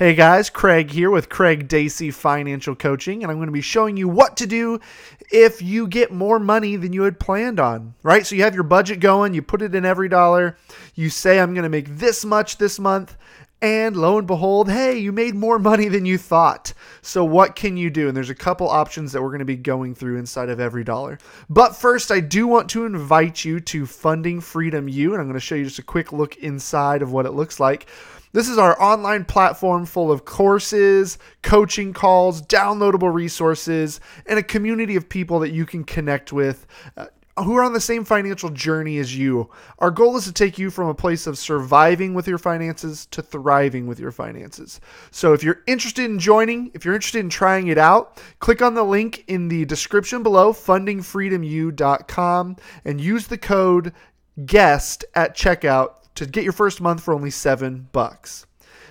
Hey guys, Craig here with Craig Dacey Financial Coaching, and I'm going to be showing you what to do if you get more money than you had planned on, right? So you have your budget going, you put it in EveryDollar, you say I'm going to make this much this month, and lo and behold, hey, you made more money than you thought. So what can you do? And there's a couple options that we're going to be going through inside of EveryDollar. But first, I do want to invite you to Funding Freedom U, and I'm going to show you just a quick look inside of what it looks like. This is our online platform full of courses, coaching calls, downloadable resources, and a community of people that you can connect with who are on the same financial journey as you. Our goal is to take you from a place of surviving with your finances to thriving with your finances. So if you're interested in joining, if you're interested in trying it out, click on the link in the description below, fundingfreedomu.com, and use the code GUEST at checkout to get your first month for only $7.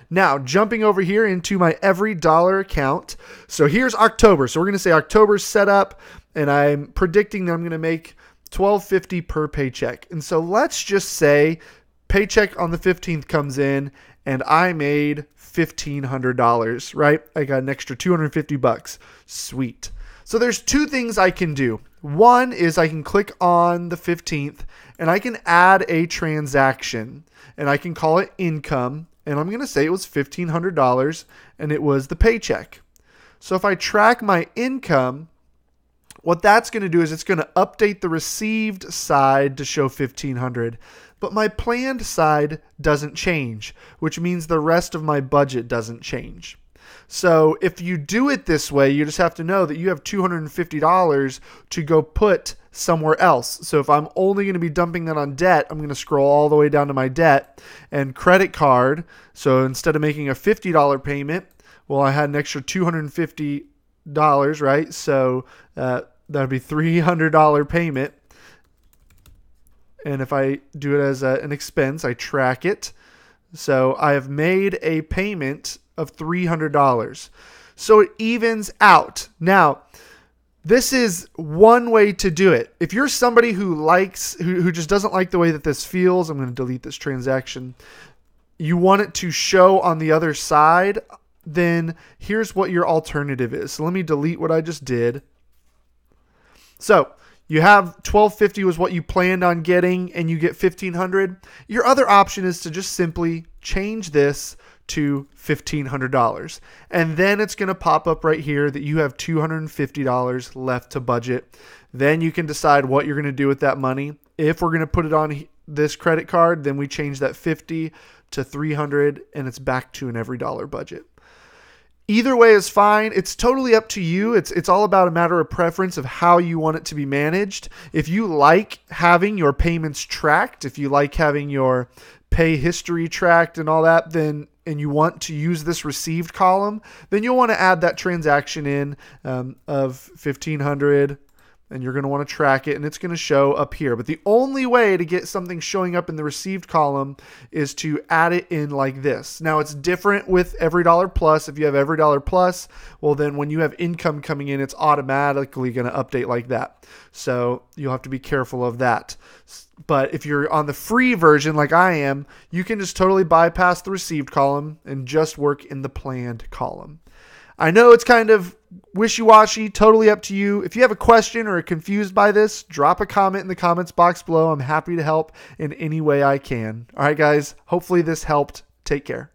Now, jumping over here into my EveryDollar account. So here's October. So we're going to say October's set up, and I'm predicting that I'm going to make $12.50 per paycheck. And so let's just say paycheck on the 15th comes in and I made $1,500, right? I got an extra $250. Sweet. So there's two things I can do. One is I can click on the 15th and I can add a transaction and I can call it income. And I'm going to say it was $1,500 and it was the paycheck. So if I track my income, what that's going to do is it's going to update the received side to show $1,500, but my planned side doesn't change, which means the rest of my budget doesn't change. So if you do it this way, you just have to know that you have $250 to go put somewhere else. So if I'm only going to be dumping that on debt, I'm going to scroll all the way down to my debt and credit card. So instead of making a $50 payment, well, I had an extra $250, right? So that would be $300 payment. And if I do it as an expense, I track it. So I have made a payment of $300. So it evens out. Now, this is one way to do it. If you're somebody who just doesn't like the way that this feels, I'm going to delete this transaction. You want it to show on the other side, then here's what your alternative is. So let me delete what I just did. So you have $1,250 was what you planned on getting and you get $1,500. Your other option is to just simply change this to $1,500. And then it's going to pop up right here that you have $250 left to budget. Then you can decide what you're going to do with that money. If we're going to put it on this credit card, then we change that $50 to $300 and it's back to an EveryDollar budget. Either way is fine. It's totally up to you. It's all about a matter of preference of how you want it to be managed. If you like having your payments tracked, if you like having your pay history tracked and all that, then and you want to use this received column, then you'll want to add that transaction in of $1,500. And you're going to want to track it, and it's going to show up here. But the only way to get something showing up in the received column is to add it in like this. Now, it's different with EveryDollar Plus. If you have EveryDollar Plus, well, then when you have income coming in, it's automatically going to update like that. So you'll have to be careful of that. But if you're on the free version like I am, you can just totally bypass the received column and just work in the planned column. I know it's kind of wishy-washy, totally up to you. If you have a question or are confused by this, drop a comment in the comments box below. I'm happy to help in any way I can. All right, guys, hopefully this helped. Take care.